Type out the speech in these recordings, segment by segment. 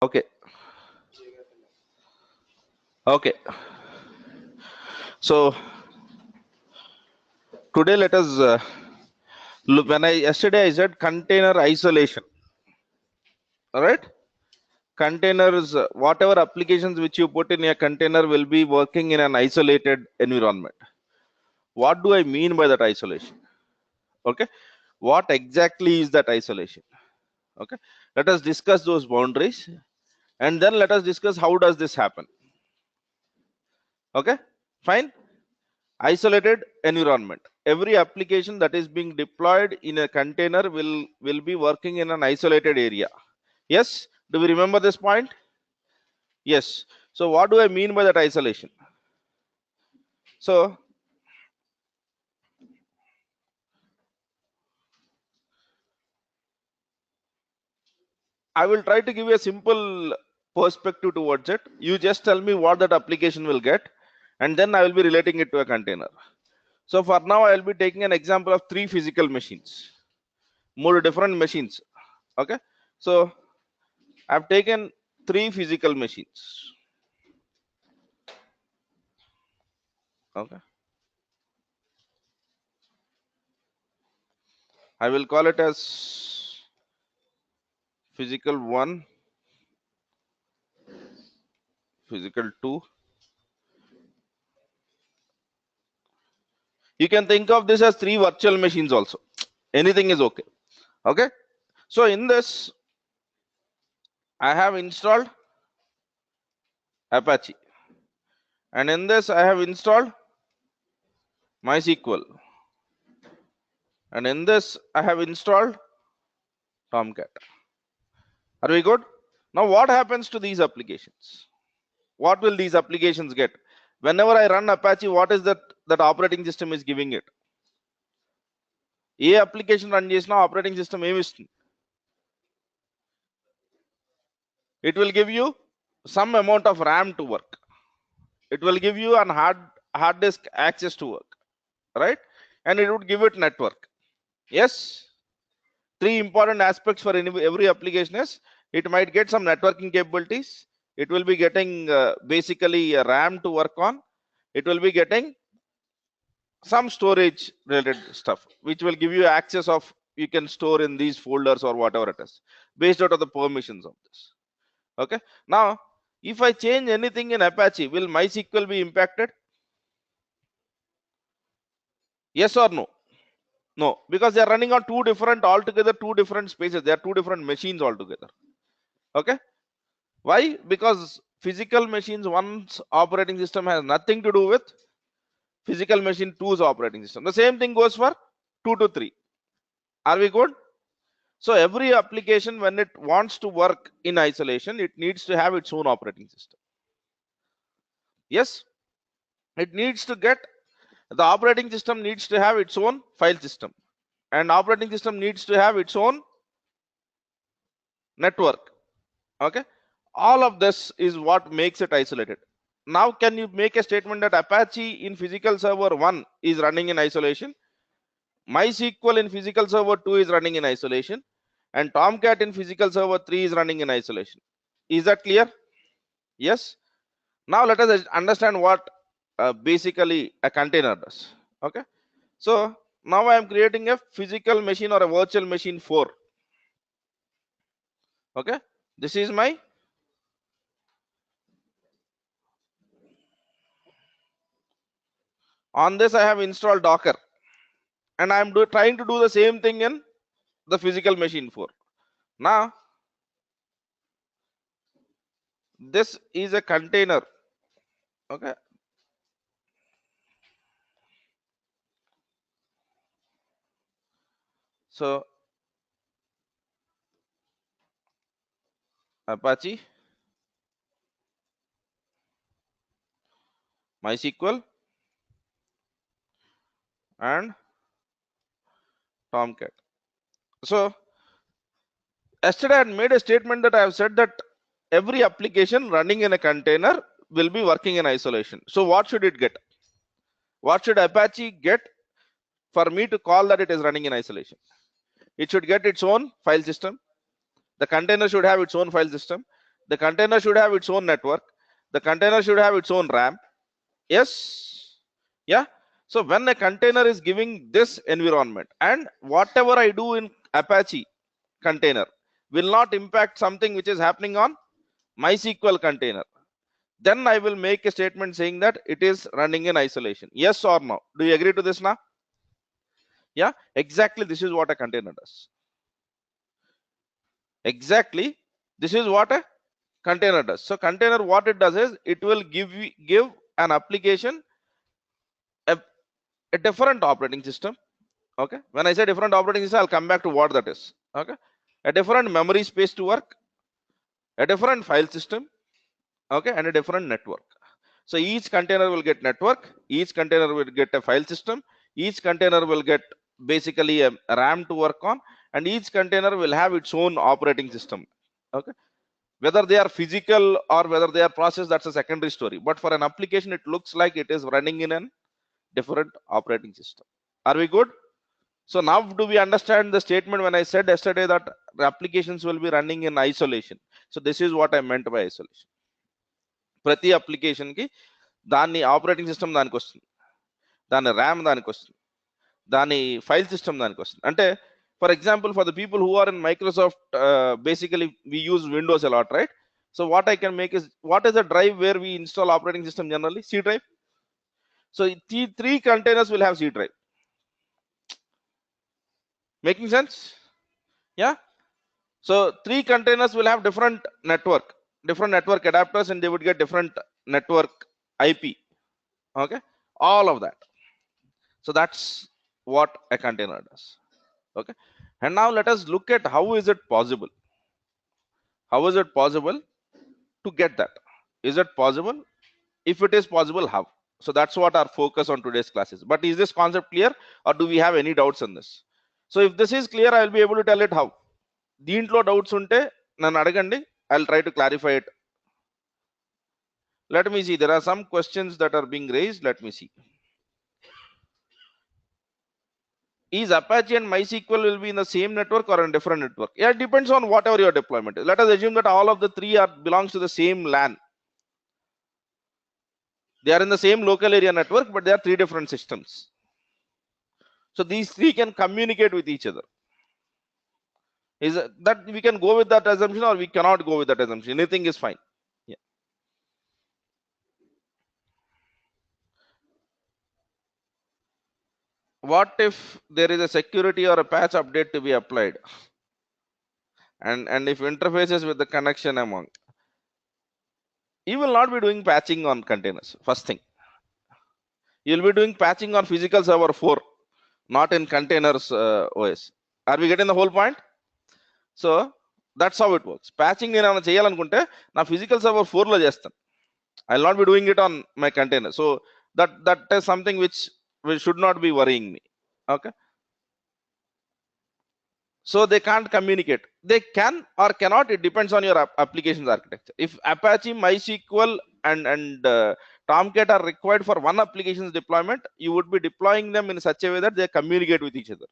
Okay. Okay. So today let us look. Yesterday I said container isolation. All right. Containers, whatever applications which you put in a container will be working in an isolated environment. What do I mean by that isolation? Okay. What exactly is that isolation? Okay. Let us discuss those boundaries, and then let us discuss how does this happen. Okay. Fine. Isolated environment. Every application that is being deployed in a container will be working in an isolated area. Yes. Do we remember this point? Yes. So what do I mean by that isolation? So I will try to give you a simple perspective towards it. You just tell me what that application will get, and then I will be relating it to a container. So for now, I will be taking an example of 3 physical machines, more different machines. Okay. So I've taken 3 physical machines. Okay. I will call it as physical 1, physical 2. You can think of this as 3 virtual machines also. Anything is okay. Okay. So in this, I have installed Apache, and in this I have installed MySQL, and in this I have installed Tomcat. Are we good? Now what happens to these applications? What will these applications get? Whenever I run Apache, what is that operating system is giving it? A application run చేసినా operating system ఏమి ఇస్తుంది? It will give you some amount of RAM to work. It will give you an hard disk access to work, right? And it would give it network. Yes. 3 important aspects for every application is it might get some networking capabilities. It will be getting basically a RAM to work on. It will be getting some storage related stuff, which will give you access of you can store in these folders or whatever it is based out of the permissions of this. Okay. Now, if I change anything in Apache, will MySQL be impacted? Yes or no? No, because they are running on two different spaces. They are 2 different machines altogether. Okay. Why? Because physical machines one's operating system has nothing to do with physical machine 2's operating system. The same thing goes for 2 to 3. Are we good? So every application, when it wants to work in isolation, it needs to have its own operating system. Yes, it needs to get the operating system needs to have its own file system, and operating system needs to have its own network. Okay. All of this is what makes it isolated. Now can you make a statement that Apache in physical server 1 is running in isolation, MySQL in physical server 2 is running in isolation, and Tomcat in physical server 3 is running in isolation? Is that clear? Yes. Now let us understand what basically a container does. Okay. So now I am creating a physical machine or a virtual machine 4. Okay. This is my on this I have installed Docker, and I am trying to do the same thing in the physical machine 4. Now this is a container. Okay. So Apache, MySQL, and Tomcat. So yesterday I had made a statement that I have said that every application running in a container will be working in isolation. So what should it get? What should Apache get for me to call that it is running in isolation? It should get its own file system. The container should have its own file system. The container should have its own network. The container should have its own RAM. Yes. Yeah. So when a container is giving this environment, and whatever I do in Apache container will not impact something which is happening on MySQL container, then I will make a statement saying that it is running in isolation. Yes or no? Do you agree to this now? Yeah, exactly. This is what a container does. Exactly. This is what a container does. So container, what it does is it will give an application a different operating system. Okay. When I say different operating system, I'll come back to what that is. Okay. A different memory space to work, a different file system, okay, and a different network. So each container will get network, each container will get a file system, each container will get basically a RAM to work on, and each container will have its own operating system. Okay. Whether they are physical or whether they are processed, that's a secondary story. But for an application, it looks like it is running in a different operating system. Are we good? So now do we understand the statement when I said yesterday that the applications will be running in isolation? So this is what I meant by isolation. ప్రతి application కి దాని operating system దానికి వస్తుంది, దాని RAM దానికి వస్తుంది, దాని file system దానికి వస్తుంది. అంటే for example for the people who are in Microsoft, basically we use Windows a lot, right? So what I can make is, what is the drive where we install operating system generally? C drive. So three containers will have C drive. Making sense? Yeah. So three containers will have different network adapters, and they would get different network IP. Okay, all of that. So that's what a container does. Okay, and now let us look at how is it possible. How is it possible to get that? Is it possible? If it is possible, how? So that's what our focus on today's class is. But is this concept clear, or do we have any doubts on this? So if this is clear, I will be able to tell it how. దీంట్లో doubts ఉంటే నన్ను అడగండి, I'll try to clarify it. Let me see, there are some questions that are being raised. Let me see. Is Apache and MySQL will be in the same network or in different network? Yeah, it depends on whatever your deployment is. Let us assume that all of the three belongs to the same LAN. They are in the same local area network, but they are three different systems. So these three can communicate with each other. Is that we can go with that assumption, or we cannot go with that assumption? Anything is fine. Yeah. What if there is a security or a patch update to be applied, and if interfaces with the connection among, you will not be doing patching on containers. First thing, you will be doing patching on physical server 4, not in containers OS. Are we getting the whole point? So that's how it works. Patching నేను ఏమైనా చేయాలనుకుంటే నా physical server 4 లో చేస్తాను. I'll not be doing it on my container. So that is something which should not be worrying me. Okay. So they can't communicate. They can or cannot. It depends on your application's architecture. If Apache, MySQL, and Tomcat are required for one application's deployment, you would be deploying them in such a way that they communicate with each other.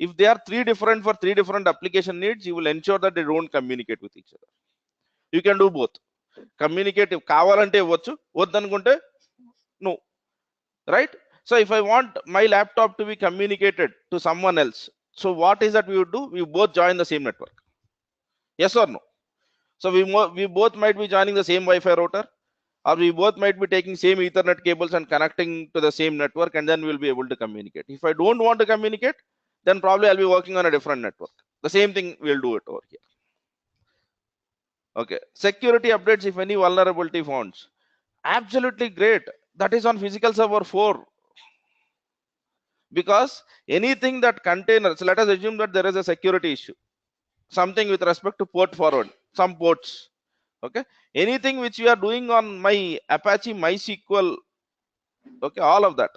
If they are three different application needs, you will ensure that they don't communicate with each other. You can do both. Communicate కావాలంటే ఇవ్వచ్చు, వద్దనుకుంటే no, right? So if I want my laptop to be communicated to someone else, so what is that we would do? We both join the same network. Yes or no? So we both might be joining the same Wi-Fi router, or we both might be taking same Ethernet cables and connecting to the same network, and then we'll be able to communicate. If I don't want to communicate, then probably I'll be working on a different network. The same thing we'll do it over here. Okay, security updates if any vulnerability found. Absolutely great. That is on physical server 4. Because anything that containers, let us assume that there is a security issue, something with respect to port forward, some ports. Okay, anything which you are doing on my Apache, MySQL, okay, all of that,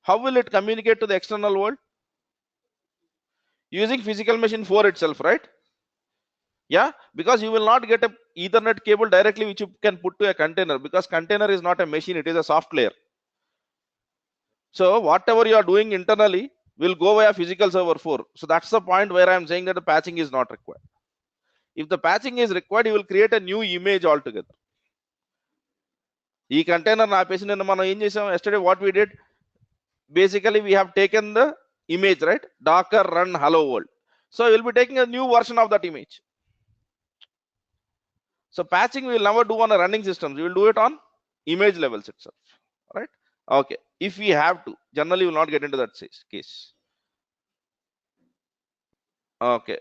how will it communicate to the external world? Using physical machine 4 itself, right? Yeah, because you will not get a Ethernet cable directly which you can put to a container, because container is not a machine, it is a soft layer. So whatever you are doing internally will go via physical server 4. So that's the point where I am saying that the patching is not required. If the patching is required, you will create a new image altogether. This container yesterday what we did, basically we have taken the image, right? Docker run hello world. So we will be taking a new version of that image. So patching we will never do on a running system. We will do it on image levels itself, right? Okay. If we have to, generally we will not get into that case. Okay.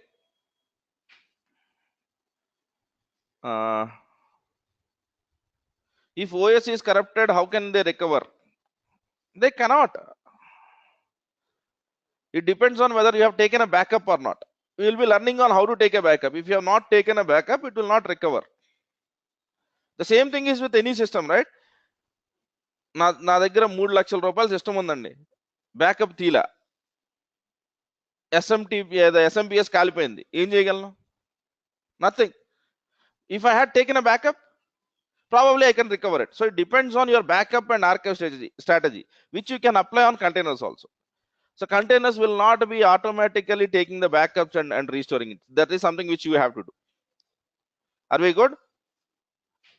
If OS is corrupted, how can they recover? They cannot. It depends on whether you have taken a backup or not. We will be learning on how to take a backup. If you have not taken a backup, it will not recover. The same thing is with any system, right? నా దగ్గర 3 లక్షల రూపాయల system ఉందండి, backup తీలా, SMPS కాలిపోయింది, ఏం చేయగలను? Nothing. If I had taken a backup, probably I can recover it. So it depends on your backup and archive strategy, which you can apply on containers also. So containers will not be automatically taking the backups and restoring it. That is something which you have to do. Are we good?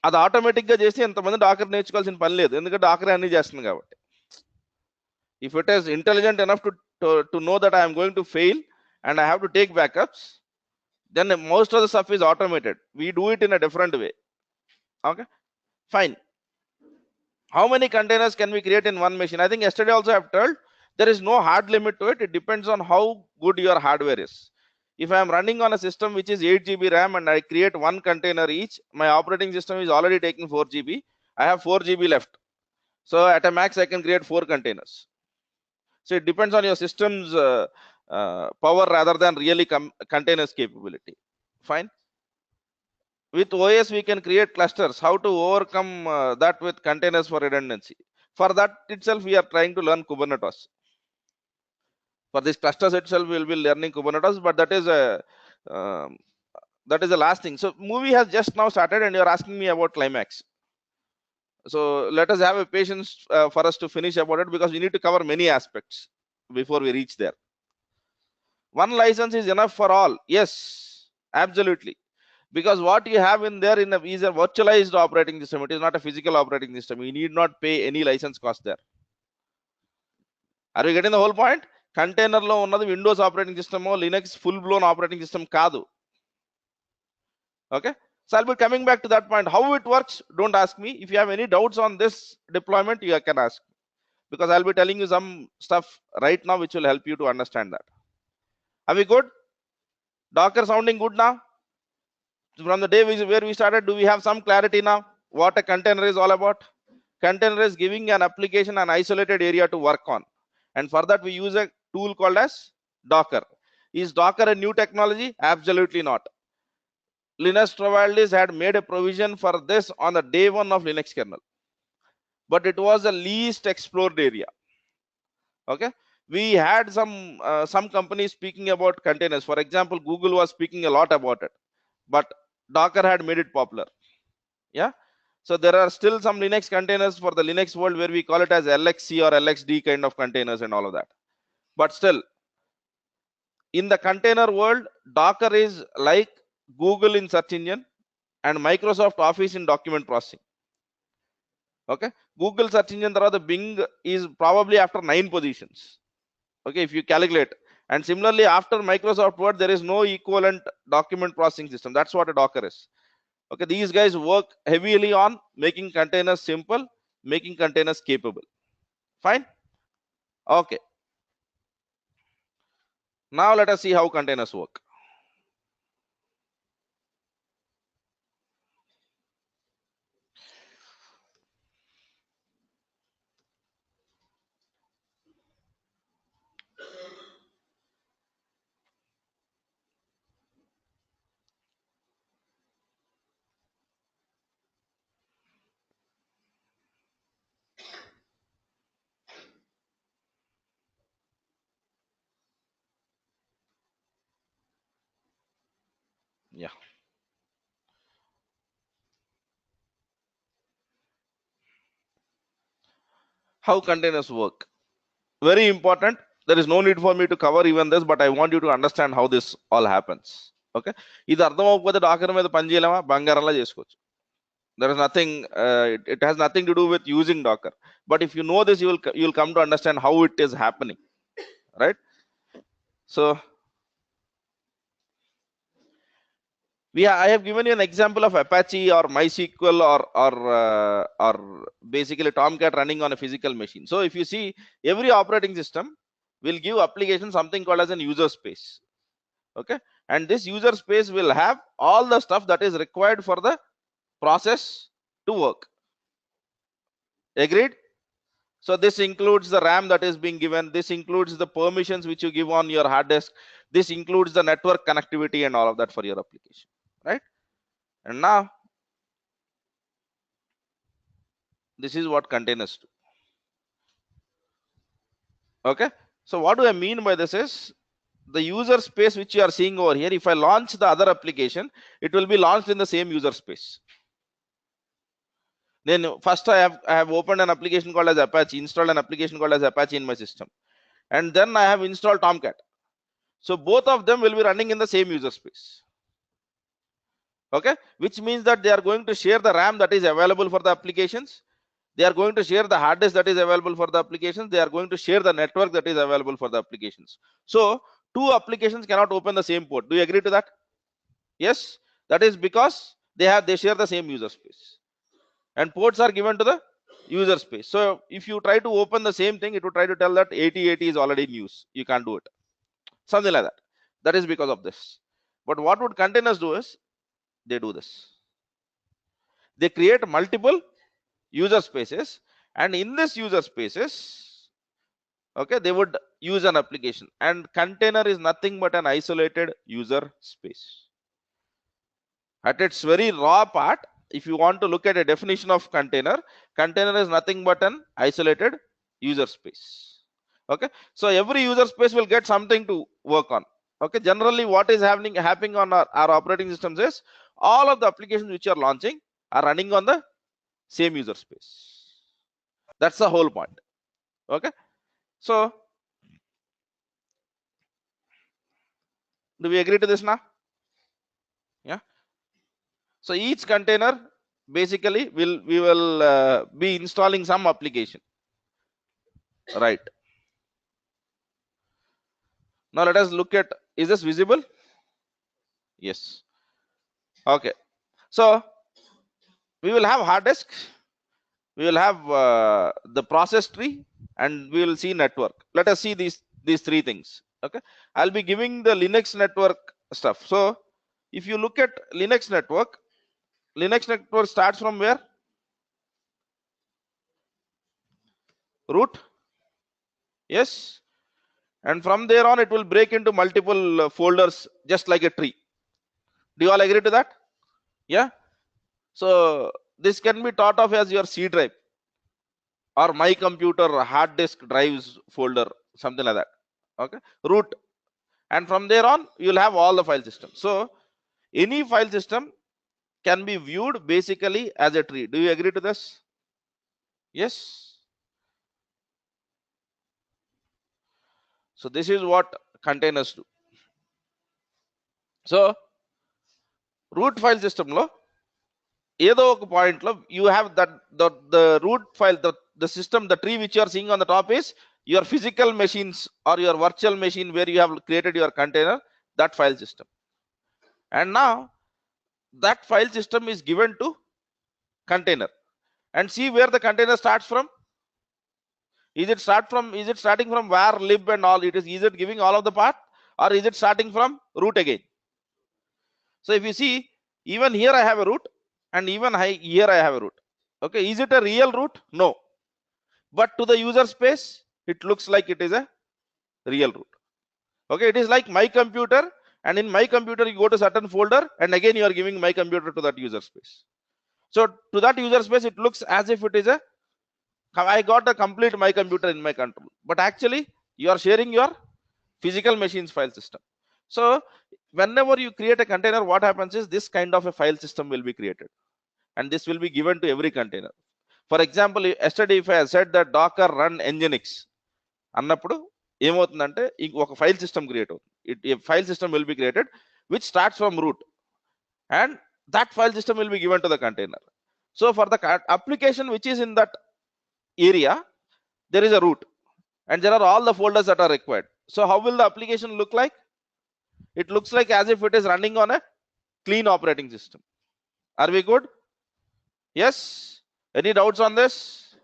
అది automatic గా చేసి ఎంతమంది Dakar నేర్చుకోవాల్సిన పని లేదు, ఎందుకంటే Dakar అన్ని చేస్తుంది కాబట్టి. If it is intelligent enough to know that I am going to fail and I have to take backups, then most of the stuff is automated. We do it in a different way. Okay, fine. How many containers can we create in one machine? I think yesterday also I have told there is no hard limit to it. It depends on how good your hardware is. If I am running on a system which is 8 GB RAM and I create one container each, my operating system is already taking 4 GB. I have 4 GB left. So at a max, I can create 4 containers. So it depends on your system's power rather than really containers capability. Fine. With OS, we can create clusters. How to overcome that with containers for redundancy? For that itself, we are trying to learn Kubernetes. For these clusters itself, we will be learning Kubernetes, but that is the last thing. So movie has just now started and you're asking me about Climax. So let us have a patience for us to finish about it, because we need to cover many aspects before we reach there. One license is enough for all. Yes, absolutely. Because what you have in there is a virtualized operating system. It is not a physical operating system. You need not pay any license cost there. Are we getting the whole point? Container lo unnadi Windows operating system or Linux full blown operating system kaadu. Okay, so I'll be coming back to that point. How it works, don't ask me. If you have any doubts on this deployment, you can ask, because I'll be telling you some stuff right now which will help you to understand that. Are we good? Docker sounding good now? From the day where we started, do we have some clarity now what a container is all about? Container is giving an application an isolated area to work on, and for that we use a tool called as Docker. Is Docker a new technology? Absolutely not. Linus Torvalds had made a provision for this on the day one of Linux kernel, but it was the least explored area. Okay, we had some companies speaking about containers. For example, Google was speaking a lot about it, but Docker had made it popular. Yeah, so there are still some Linux containers for the Linux world where we call it as LXC or LXD kind of containers and all of that, but still in the container world, Docker is like Google in search engine and Microsoft Office in document processing. Okay, Google search engine tarvata Bing is probably after 9 positions. Okay, if you calculate, and similarly after Microsoft Word there is no equivalent document processing system. That's what a Docker is. Okay, these guys work heavily on making containers simple, making containers capable. Fine. Okay, now let us see how containers work. Yeah, how containers work, very important. There is no need for me to cover even this, but I want you to understand how this all happens. Okay, ఇది అర్థం అవ్వకపోతే Dakar మీద పని చేయలేమా, బంగారంలా చేసుకోవచ్చు. There is nothing, it has nothing to do with using Docker. But if you know this, you'll come to understand how it is happening, right? So I have given you an example of Apache or MySQL or basically Tomcat running on a physical machine. So if you see, every operating system will give application something called as an user space. Okay, and this user space will have all the stuff that is required for the process to work. Agreed? So this includes the RAM that is being given, this includes the permissions which you give on your hard disk, this includes the network connectivity and all of that for your application, right? And now this is what containers do. Okay, so what do I mean by this is, the user space which you are seeing over here, if I launch the other application, it will be launched in the same user space. Then first I have opened an application called as Apache, installed an application called as Apache in my system, and then I have installed Tomcat. So both of them will be running in the same user space. Okay, which means that they are going to share the RAM that is available for the applications, they are going to share the hard disk that is available for the applications, they are going to share the network that is available for the applications. So two applications cannot open the same port. Do you agree to that? Yes, that is because they share the same user space, and ports are given to the user space. So if you try to open the same thing, it will try to tell that 8080 is already in use, you can't do it, something like that. That is because of this. But what would containers do is, they do this, they create multiple user spaces, and in this user spaces, okay, they would use an application, and container is nothing but an isolated user space. At its very raw part, if you want to look at a definition of container, container is nothing but an isolated user space. Okay, so every user space will get something to work on. Okay, generally what is happening on our operating systems is, all of the applications which are launching are running on the same user space. That's the whole point. Okay, so do we agree to this now? Yeah. So each container basically we will be installing some application, right? Now let us look at, is this visible? Yes. Okay, so we will have hard disk, we will have the process tree, and we will see network. Let us see these three things. Okay, I'll be giving the Linux network stuff. So if you look at Linux network starts from where? Root. Yes, and from there on it will break into multiple folders, just like a tree. Do you all agree to that? Yeah. So this can be thought of as your C drive or my computer hard disk drives folder, something like that. Okay, root, and from there on you'll have all the file system. So any file system can be viewed basically as a tree. Do you agree to this? Yes. So this is what containers do. So root file system lo ఏదో ఒక point లో you have that the root file, the system, the tree which you are seeing on the top is your physical machines or your virtual machine where you have created your container, that file system. And now that file system is given to container, and see where the container starts from. Is it starting from var lib and all? Is it giving all of the path, or is it starting from root again? So if you see, even here I have a root, and even here I have a root. Okay, is it a real root? No, but to the user space it looks like it is a real root. Okay, it is like my computer, and in my computer you go to certain folder, and again you are giving my computer to that user space. So to that user space it looks as if it is a, I got a complete my computer in my control, but actually you are sharing your physical machines file system. So whenever you create a container, what happens is this kind of a file system will be created, and this will be given to every container. For example, yesterday if I said that docker run nginx అన్నప్పుడు ఏమవుతుందంటే ఒక file system create అవుతుంది. A file system will be created. which starts from root, and that file system will be given to the container. So for the application which is in that area, there is a root, and there are all the folders that are required. So how will the application look like? It looks like as if it is running on a clean operating system. Are we good? Yes? Any doubts on this?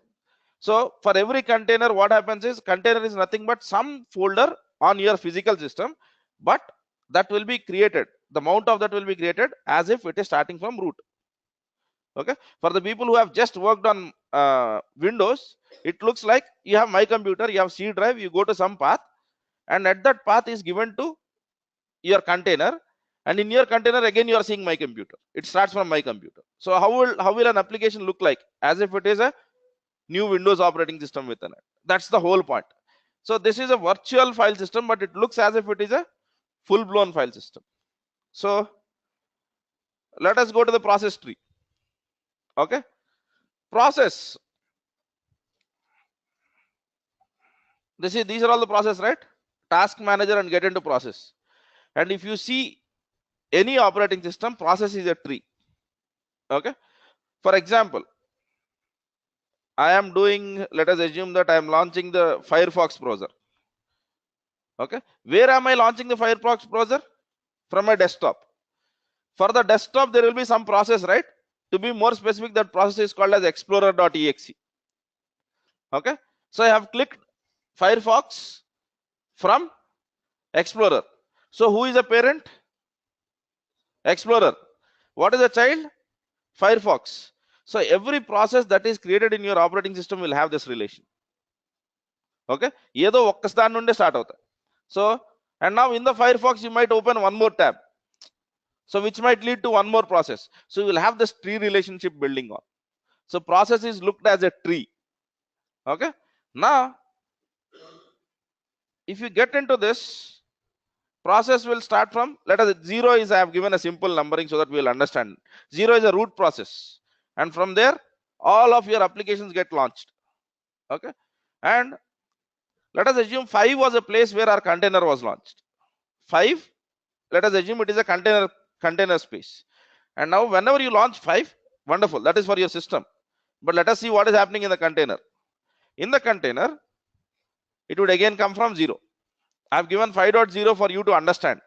So for every container, what happens is, container is nothing but some folder on your physical system, but that will be created. The mount of that will be created as if it is starting from root. Okay. For the people who have just worked on Windows, it looks like you have my computer, you have C drive, you go to some path, and at that path is given to your container, and in your container again you are seeing my computer. It starts from my computer. So how will an application look like? As if it is a new Windows operating system within it. That's the whole point. So this is a virtual file system, but it looks as if it is a full-blown file system. So let us go to the process tree. Okay, process. These are all the process, right? Task manager and get into process. And if you see any operating system, process is a tree. Okay. For example, I am doing, let us assume that I am launching the Firefox browser. Okay. Where am I launching the Firefox browser? From my desktop. For the desktop, there will be some process, right? To be more specific, that process is called as explorer.exe. Okay. So I have clicked Firefox from Explorer. So who is the parent? Explorer. What is the child? Firefox. So every process that is created in your operating system will have this relation. Okay. Yedo okkastan nunde start avutadi. So, and now in the Firefox, you might open one more tab. So which might lead to one more process. So you will have this tree relationship building on. So process is looked as a tree. Okay. Now, if you get into this, process will start from, let us, 0 is, I have given a simple numbering so that we will understand. 0 is a root process. And from there, all of your applications get launched. Okay. And let us assume 5 was a place where our container was launched. 5, let us assume it is a container space. And now whenever you launch 5, wonderful, that is for your system. But let us see what is happening in the container. In the container, it would again come from 0. I have given 5.0 for you to understand.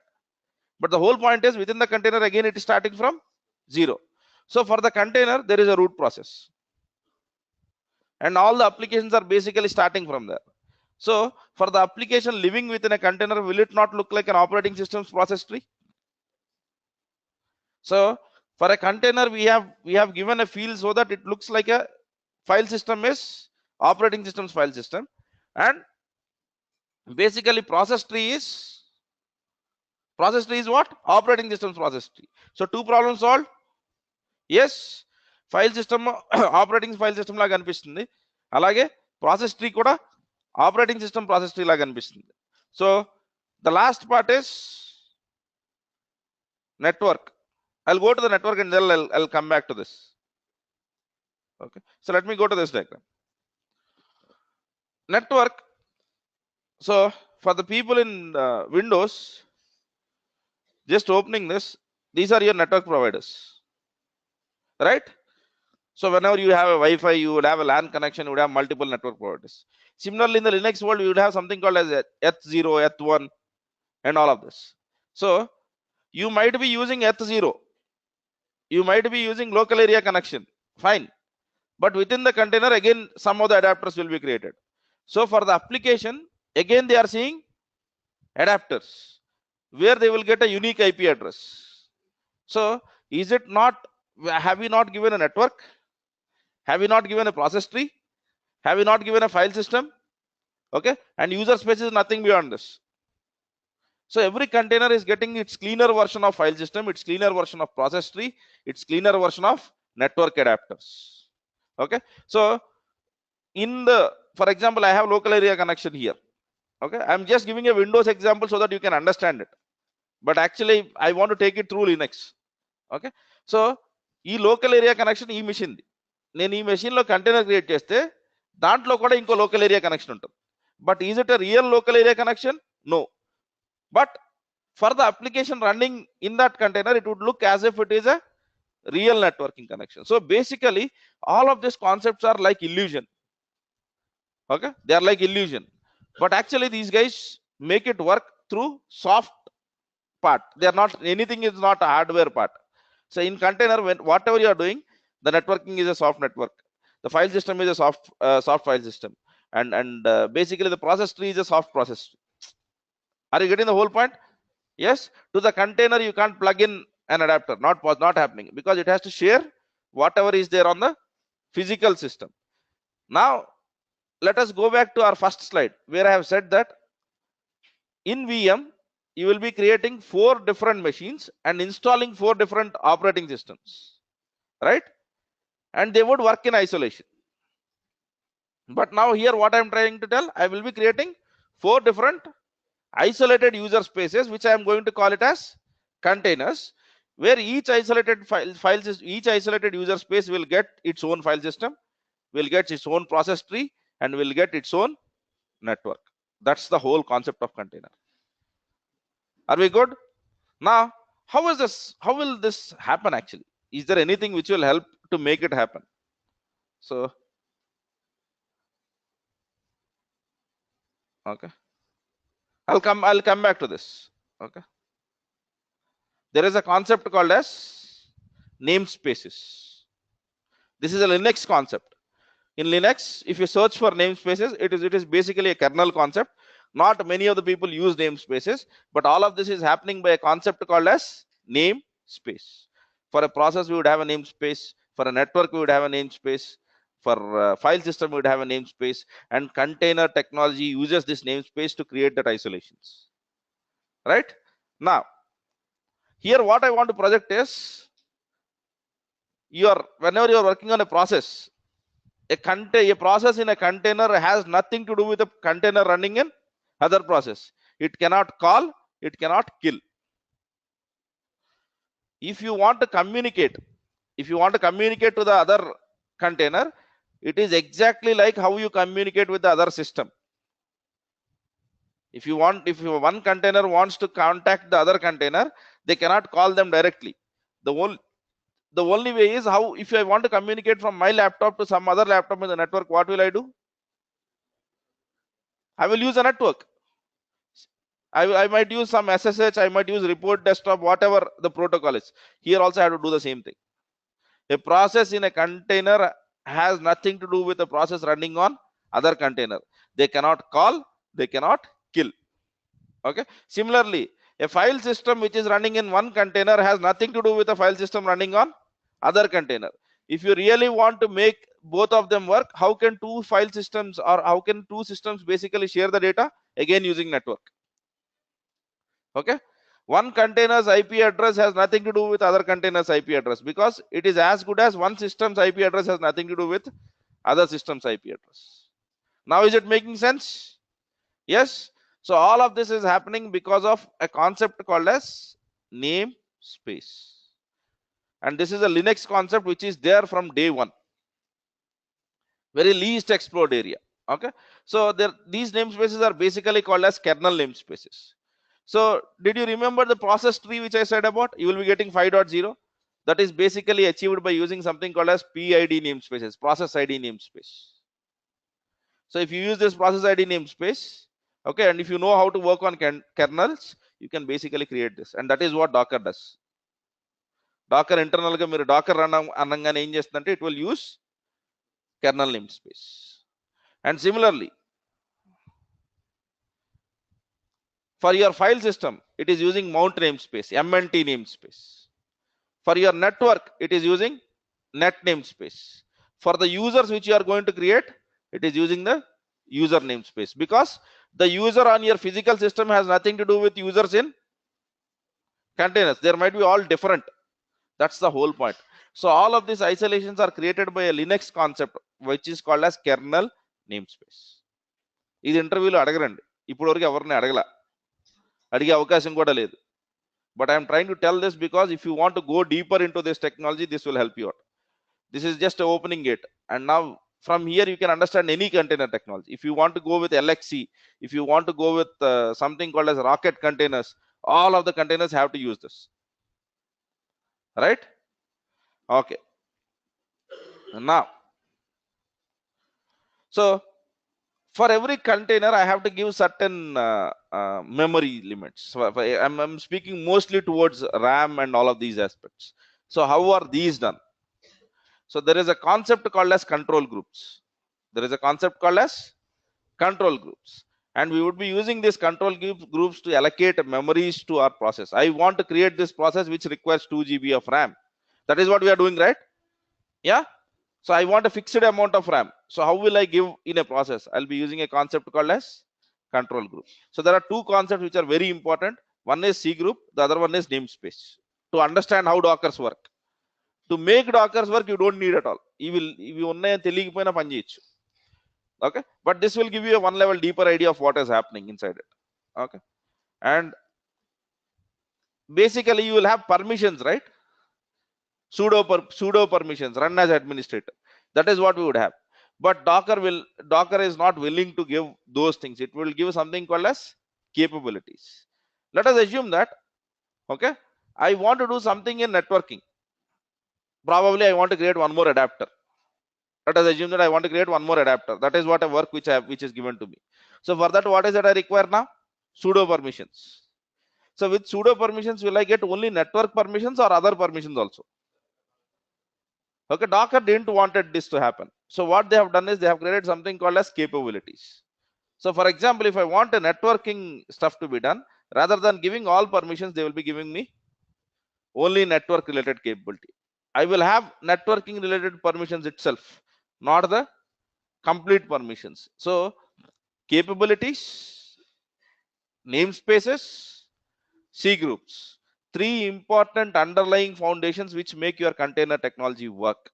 But the whole point is, within the container, again it is starting from 0. So for the container, there is a root process. And all the applications are basically starting from there. So for the application living within a container, will it not look like an operating system's process tree? So for a container, we have given a field so that it looks like a file system is operating system's file system, and basically process tree is what? Operating system's process tree. So two problems solved. Yes, file system operating file system laga kanipistundi, alage process tree kuda operating system process tree laga kanipistundi. So the last part is network. I'll go to the network and then I'll come back to this. Okay, so let me go to this diagram. Network. So for the people in Windows, just opening this, these are your network providers, right? So whenever you have a Wi-Fi, you would have a LAN connection, you would have multiple network providers. Similarly, in the Linux world, you would have something called as ETH0, ETH1, and all of this. So you might be using ETH0. You might be using local area connection. Fine. But within the container, again, some of the adapters will be created. So for the application, again, they are seeing adapters where they will get a unique IP address. So is it not, have we not given a network? Have we not given a process tree? Have we not given a file system? Okay. And user space is nothing beyond this. So every container is getting its cleaner version of file system, its cleaner version of process tree, its cleaner version of network adapters. Okay. So in the, for example, I have local area connection here. Okay. I'm just giving a Windows example so that you can understand it. But actually, I want to take it through Linux. Okay. So ఈ local area connection ఈ machine, నేను ఈ machine లో container create చేస్తే దాంట్లో కూడా ఇంకో local area connection ఉంటుంది. But is it a real local area connection? No. But For the application running in that container, it would look as if it is a real networking connection. So basically, all of these concepts are like illusion. Okay, they are like illusion, but actually these guys make it work through soft part. They are not, anything is not a hardware part. So in container, when whatever you are doing, the networking is a soft network. The file system is a soft file system, and basically the process tree is a soft process tree. Are you getting the whole point? Yes. To the container, you can't plug in an adapter. Not happening, because it has to share whatever is there on the physical system. Now let us go back to our first slide, where I have said that in VM you will be creating 4 different machines and installing 4 different operating systems, right? And they would work in isolation. But now here what I'm trying to tell, I will be creating 4 different isolated user spaces, which I am going to call it as containers, where each isolated each isolated user space will get its own file system, will get its own process tree, and will get its own network. That's the whole concept of container. Are we good? Now, how will this happen actually? Is there anything which will help to make it happen? So, okay, I'll come back to this. Okay, there is a concept called as namespaces. This is a Linux concept. In Linux, if you search for namespaces, it is basically a kernel concept. Not many of the people use namespaces, but all of this is happening by a concept called as namespace. For a process, we would have a namespace. For a network, we would have a namespace. For a file system, we would have a namespace. And container technology uses this namespace to create that isolations. Right? Now, here what I want to project is, whenever you are working on a process, a process in a container has nothing to do with a container running in other process. It cannot call, it cannot kill. If you want to communicate to the other container, it is exactly like how you communicate with the other system. If one container wants to contact the other container, they cannot call them directly. The only way is how, if I want to communicate from my laptop to some other laptop in the network, what will I do? I will use a network. I might use some SSH, I might use report desktop, whatever the protocol is. Here also I have to do the same thing. A process in a container has nothing to do with the process running on other container. They cannot call, they cannot kill. Okay. Similarly, a file system which is running in one container has nothing to do with a file system running on other container. If you really want to make both of them work, how can two file systems, or how can two systems basically share the data? Again, using network. Okay, one container's IP address has nothing to do with other container's IP address, because it is as good as one system's IP address has nothing to do with other system's IP address. Now, is it making sense? Yes. So all of this is happening because of a concept called as namespace, and this is a Linux concept which is there from day one, very least explored area. Okay, so these namespaces are basically called as kernel namespaces. So did you remember the process tree which I said about? You will be getting 5.0. That is basically achieved by using something called as PID namespaces, process ID namespace. So if you use this process ID namespace, okay, and if you know how to work on kernels, you can basically create this, and that is what Docker does. Docker internal ga meer Docker run annangane em chestundante, it will use kernel namespace. And similarly, for your file system, it is using mount namespace, MNT namespace. For your network, it is using net namespace. For the users which you are going to create, it is using the user namespace, because the user on your physical system has nothing to do with users in containers. There might be all different. That's the whole point. So all of these isolations are created by a Linux concept which is called as kernel namespace. ఇది ఇంటర్వ్యూలో అడగరండి, ఇప్పుడు వరకు ఎవరిని అడిగే అవకాశం కూడా లేదు. But I am trying to tell this because if you want to go deeper into this technology, this will help you out. This is just an opening gate, and now from here you can understand any container technology. If you want to go with LXC, if you want to go with something called as Rocket containers, All of the containers have to use this, right? Okay. Now, so for every container, I have to give certain memory limits. So I'm speaking mostly towards RAM and all of these aspects. So how are these done? So there is a concept called as control groups. There is a concept called as control groups. And we would be using these control groups to allocate memories to our process. I want to create this process which requires 2 GB of RAM. That is what we are doing, right? Yeah. So I want a fixed amount of RAM. So how will I give in a process? I'll be using a concept called as control group. So there are two concepts which are very important. One is C group, the other one is namespace. To understand how Dockers work. To make Dockers work, you don't need at all. Okay, but this will give you a one level deeper idea of what is happening inside it. Okay, and basically you will have permissions, right? Sudo permissions, run as administrator. That is what we would have. But Docker is not willing to give those things. It will give something called as capabilities. Let us assume that, okay, I want to do something in networking. Probably I want to create one more adapter. Let us assume that I want to create one more adapter. That is what a work which is given to me. So for that, what is that I require now? Sudo permissions. So with sudo permissions, will I get only network permissions or other permissions also? Okay, Docker didn't wanted this to happen. So what they have done is they have created something called as capabilities. So for example, if I want a networking stuff to be done, rather than giving all permissions, they will be giving me only network related capability. I will have networking related permissions itself, not the complete permissions. So capabilities, namespaces, C groups, three important underlying foundations which make your container technology work.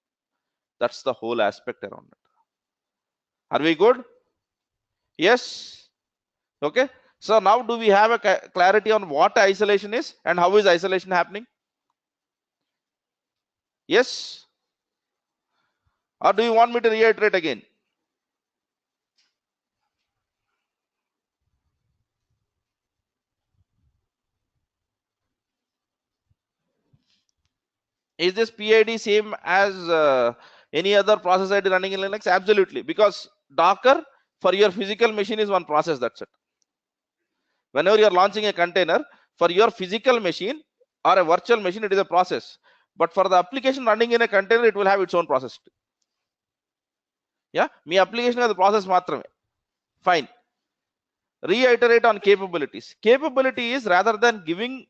That's the whole aspect around it. Are we good? Yes. Okay. So now do we have a clarity on what isolation is and how is isolation happening? Yes. Or do you want me to reiterate again? Is this PID same as any other process ID running in Linux? Absolutely. Because Docker for your physical machine is one process, that's it. Whenever you are launching a container for your physical machine or a virtual machine, it is a process. But for the application running in a container, it will have its own process. Yeah, me application has a process matrame. Fine. Reiterate on capabilities. Capability is rather than giving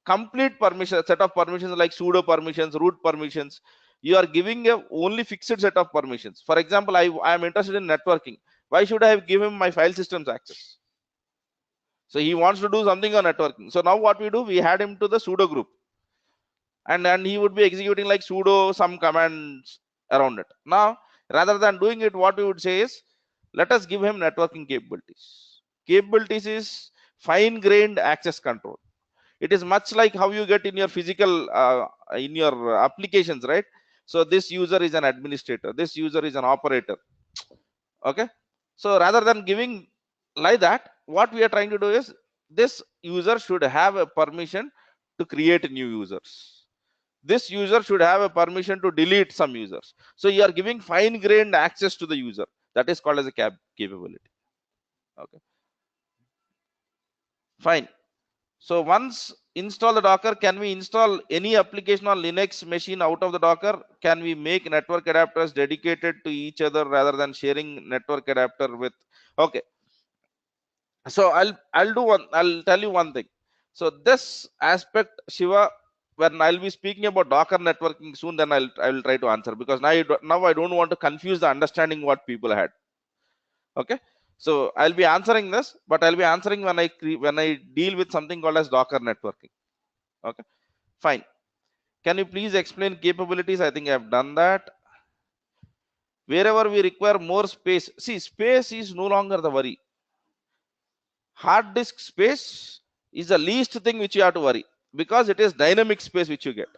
complete permission set of permissions like sudo permissions, root permissions, you are giving a only fixed set of permissions. For example, I am interested in networking. Why should I give him my file systems access? So he wants to do something on networking. So now what we do, we add him to the sudo group, and then he would be executing like sudo some commands around it. Now rather than doing it, what we would say is let us give him networking capabilities. Capabilities is fine grained access control. It is much like how you get in your physical in your applications, right? So this user is an administrator, this user is an operator. Okay, so rather than giving like that, what we are trying to do is this user should have a permission to create new users. This user should have a permission to delete some users. So you are giving fine grained access to the user. That is called as a capability. Okay, fine. So once install the Docker, can we install any application on Linux machine out of the Docker? Can we make network adapters dedicated to each other rather than sharing network adapter with? Okay. So I'll tell you one thing. So this aspect, Shiva, when I'll be speaking about Docker networking soon, then I will try to answer, because now I don't want to confuse the understanding what people had. Okay. So I'll be answering this, but I'll be answering when I deal with something called as Docker networking. Okay, fine. Can you please explain capabilities? I think I've done that. Wherever we require more space, see, space is no longer the worry. Hard disk space is the least thing which you have to worry, because it is dynamic space which you get.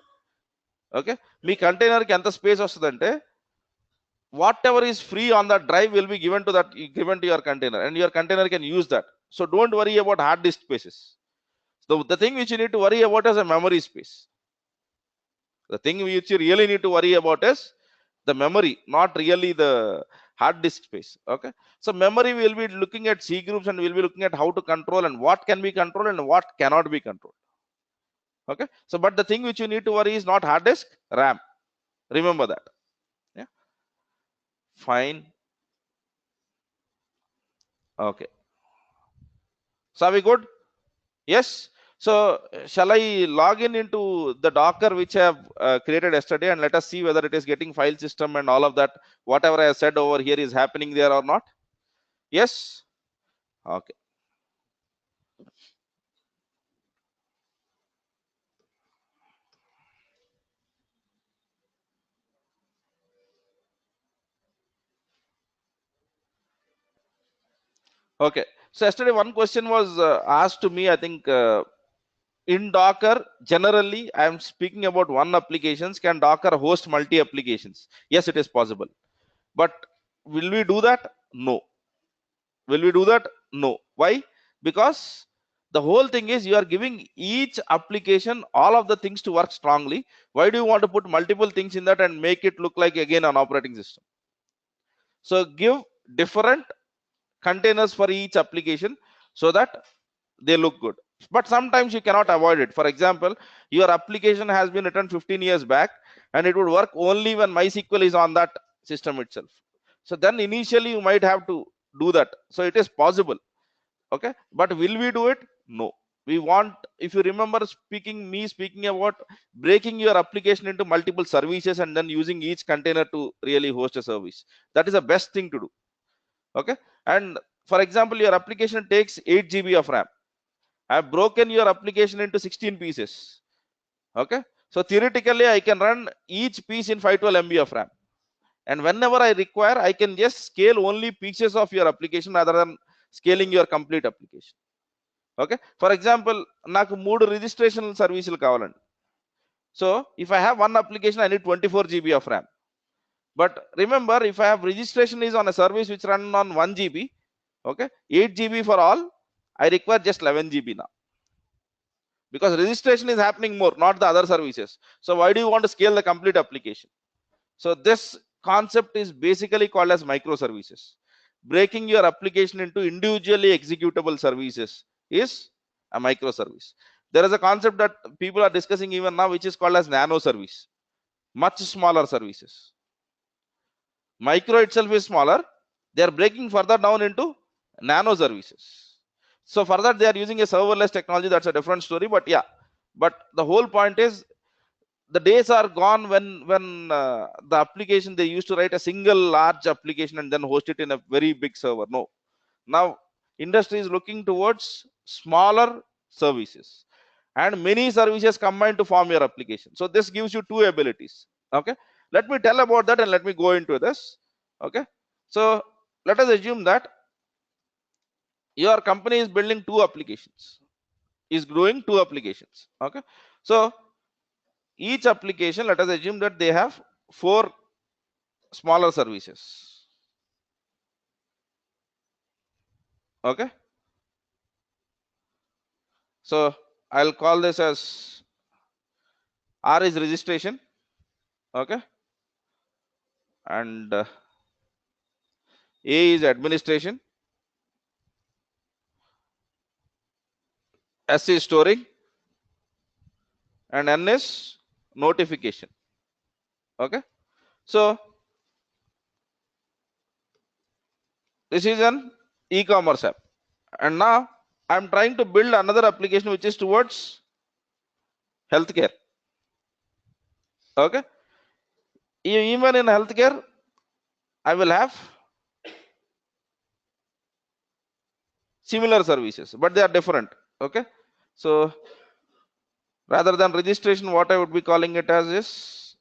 Okay, me container కి ఎంత space వస్తుందంటే whatever is free on that drive will be given to your container, and your container can use that. So don't worry about hard disk spaces. The thing which you need to worry about is a memory space. The thing which you really need to worry about is the memory, not really the hard disk space. Okay. So memory, will be looking at C groups and we'll be looking at how to control and what can be controlled and what cannot be controlled. Okay. So, but the thing which you need to worry is not hard disk, RAM. Remember that. Yeah. Fine. Okay. So are we good? Yes. So shall I log in into the Docker which I have created yesterday, and let us see whether it is getting file system and all of that. Whatever I have said over here is happening there or not. Yes. Okay. Okay. So yesterday one question was asked to me. I think in Docker, generally, I am speaking about one applications. Can Docker host multi applications? Yes, it is possible. But will we do that? No. Will we do that? No. Why? Because the whole thing is you are giving each application all of the things to work strongly. Why do you want to put multiple things in that and make it look like again an operating system? So give different containers for each application so that they look good. But sometimes you cannot avoid it. For example, your application has been written 15 years back and it would work only when MySQL is on that system itself. So then initially you might have to do that. So it is possible. Okay. But will we do it? No. We want, if you remember speaking about breaking your application into multiple services and then using each container to really host a service. That is the best thing to do. Okay. And for example, your application takes 8 GB of RAM. I have broken your application into 16 pieces. Okay. So theoretically, I can run each piece in 512 MB of RAM. And whenever I require, I can just scale only pieces of your application rather than scaling your complete application. Okay. For example, నాకు 3 registration services కావాలండి. So if I have one application, I need 24 GB of RAM. But remember, if I have registration is on a service which run on 1 GB, okay, 8 GB for all, I require just 11 GB now. Because registration is happening more, not the other services. So why do you want to scale the complete application? So this concept is basically called as microservices. Breaking your application into individually executable services is a microservice. There is a concept that people are discussing even now, which is called as nano service. Much smaller services. Micro itself is smaller. They are breaking further down into nano services. So for that, they are using a serverless technology. That's a different story. But yeah, but the whole point is the days are gone when the application, they used to write a single large application and then host it in a very big server. No, now industry is looking towards smaller services and many services combined to form your application. So this gives you two abilities. Okay, let me tell about that and let me go into this. Okay, so let us assume that your company is building two applications, is growing two applications. Okay, so each application, let us assume that they have 4 smaller services. Okay, so I'll call this as R is registration. Okay, and A is administration, S is storing, and N is notification. Okay, so this is an e-commerce app, and now I'm trying to build another application which is towards healthcare. Okay, even in healthcare, I will have similar services, but they are different. Okay, so rather than registration, what I would be calling it as is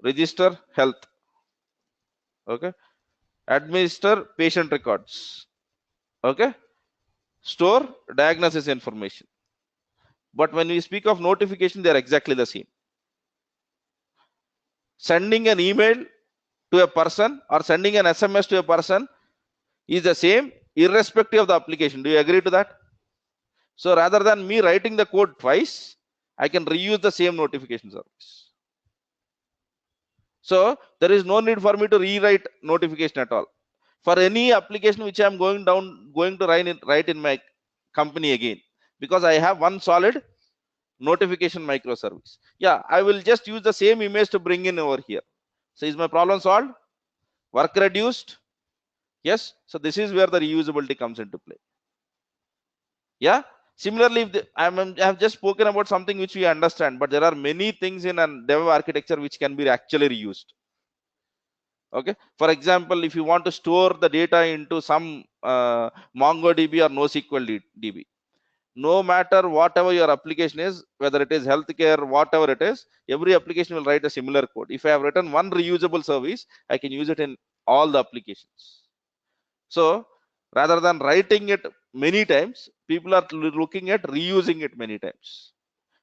register health. Okay, administer patient records. Okay, store diagnosis information. But when we speak of notification, they are exactly the same. Sending an email to a person or sending an SMS to a person is the same irrespective of the application. Do you agree to that? So rather than me writing the code twice, I can reuse the same notification service. So there is no need for me to rewrite notification at all. For any application which I am going to write in my company again, because I have one solid notification microservice. Yeah, I will just use the same image to bring in over here. So is my problem solved? Work reduced? Yes. So this is where the reusability comes into play. Yeah. Similarly, if I have just spoken about something which we understand, but there are many things in a dev architecture which can be actually reused. Okay. For example, if you want to store the data into some MongoDB or NoSQL DB, no matter whatever your application is, whether it is healthcare, whatever it is, every application will write a similar code. If I have written one reusable service, I can use it in all the applications. So rather than writing it many times, people are looking at reusing it many times.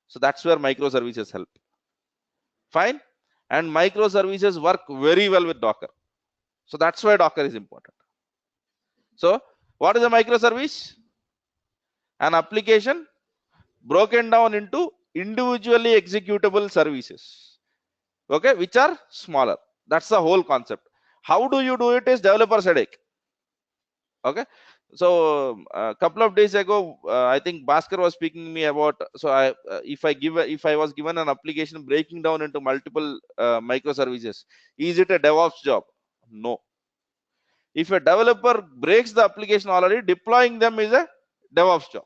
So that's where microservices help. Fine. And microservices work very well with Docker. So that's why Docker is important. So what is a microservice? An application broken down into individually executable services, okay, which are smaller. That's the whole concept. How do you do it is developer's headache. Okay, so a couple of days ago, I think Bhaskar was speaking to me about, so if I was given an application breaking down into multiple microservices, is it a DevOps job? No. If a developer breaks the application already, deploying them is a DevOps job,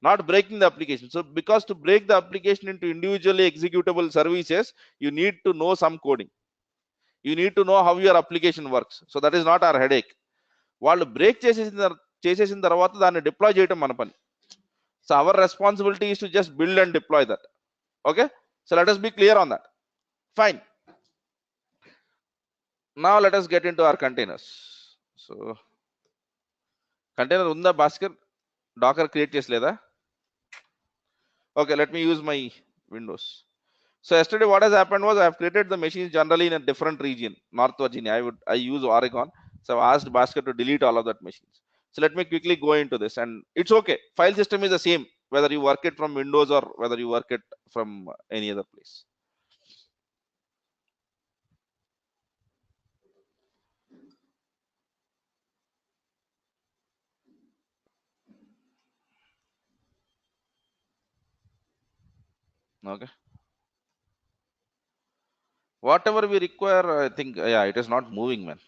not breaking the application. So because to break the application into individually executable services, you need to know some coding. You need to know how your application works. So that is not our headache. వాళ్ళు break చేసేసిన తర్వాత దాన్ని deploy చేయడం మన పని. So our responsibility is to just build and deploy that. Okay, so let us be clear on that. Fine. Now let us get into our containers. So container unda Bhaskar, Docker create చేసలేదా? Okay, let me use my Windows. So yesterday what has happened was I have created the machines generally in a different region, North Virginia. I use Oregon. So I asked Bhaskar to delete all of that machines. So let me quickly go into this, and it's okay. File system is the same, whether you work it from Windows or whether you work it from any other place. Okay. Whatever we require, I think, yeah, it is not moving, man.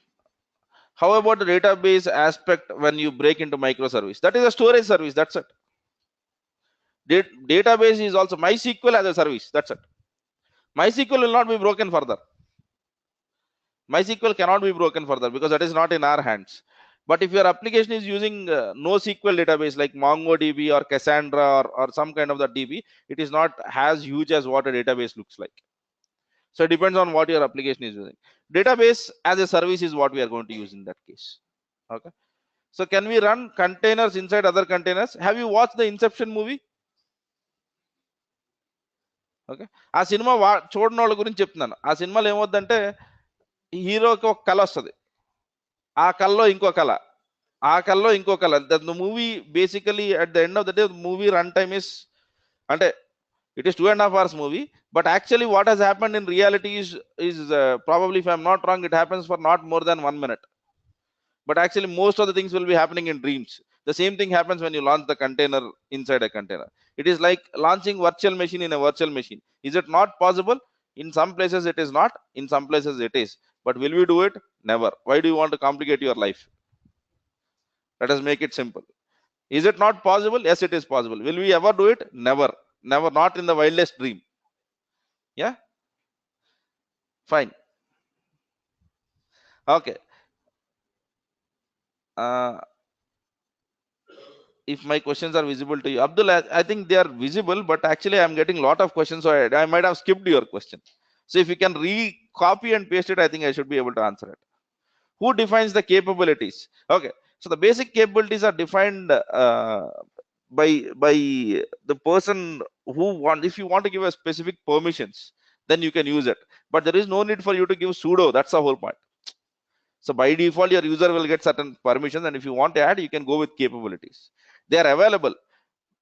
How about the database aspect when you break into microservice? That is a storage service. That's it. Database is also MySQL as a service. That's it. MySQL will not be broken further. MySQL cannot be broken further because that is not in our hands. But if your application is using NoSQL database like MongoDB or Cassandra or some kind of the DB, it is not as huge as what a database looks like. So it depends on what your application is using. Database as a service is what we are going to use in that case. Okay. So can we run containers inside other containers? Have you watched the Inception movie? Okay, ఆ cinema చూడని వాళ్ళ గురించి చెప్తున్నాను. ఆ సినిమాలో ఏమవుద్దంటే హీరోకి ఒక కళ వస్తుంది, ఆ కళలో ఇంకో కళ, ఆ కళలో ఇంకో కళ. The movie basically at the end of the day movie run time is, అంటే it is 2.5 hours movie, but actually what has happened in reality is probably, if I'm not wrong, it happens for not more than 1 minute. But actually most of the things will be happening in dreams. The same thing happens when you launch the container inside a container. It is like launching virtual machine in a virtual machine. Is it not possible? In some places it is not, in some places it is. But will we do it? Never. Why do you want to complicate your life? Let us make it simple. Is it not possible? Yes, it is possible. Will we ever do it? Never. Never, not in the wildest dream. Yeah, fine. Okay, if my questions are visible to you, Abdul, I think they are visible, but actually I'm getting a lot of questions, so I might have skipped your question. So if you can copy and paste it, I think I should be able to answer it. Who defines the capabilities? Okay, so the basic capabilities are defined by the person who if you want to give a specific permissions, then you can use it, but there is no need for you to give sudo. That's the whole point. So by default your user will get certain permissions, and if you want to add, you can go with capabilities. They are available.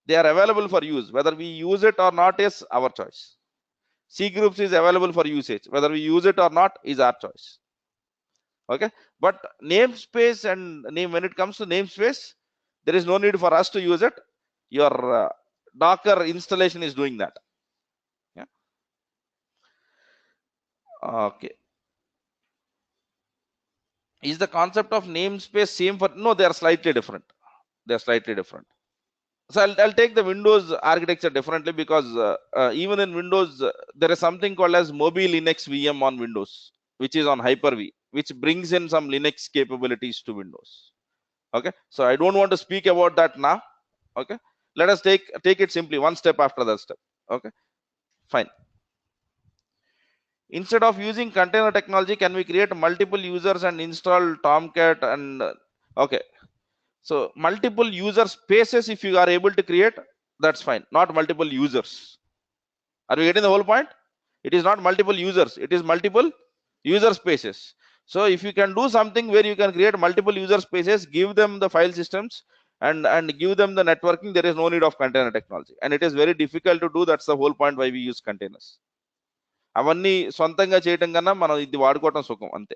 They are available for use. Whether we use it or not is our choice. C groups is available for usage. Whether we use it or not is our choice. Okay, but namespace and name, when it comes to namespace, there is no need for us to use it. Your Docker installation is doing that. Yeah. Okay. Is the concept of namespace same for? No, they are slightly different. They are slightly different. So I'll take the Windows architecture differently, because even in Windows there is something called as Mobile Linux VM on Windows, which is on Hyper-V, which brings in some Linux capabilities to Windows. Okay, so I don't want to speak about that now. Okay, let us take it simply one step after that step. Okay, fine. Instead of using container technology, can we create multiple users and install Tomcat and okay. So multiple user spaces, if you are able to create, that's fine. Not multiple users. Are we getting the whole point? It is not multiple users. It is multiple user spaces. So if you can do something where you can create multiple user spaces, give them the file systems and give them the networking, there is no need of container technology. And it is very difficult to do. That's the whole point why we use containers. అవన్నీ సొంతంగా చేయటం కన్నా మనం ఇది వాడుకోవటం సుఖం అంతే.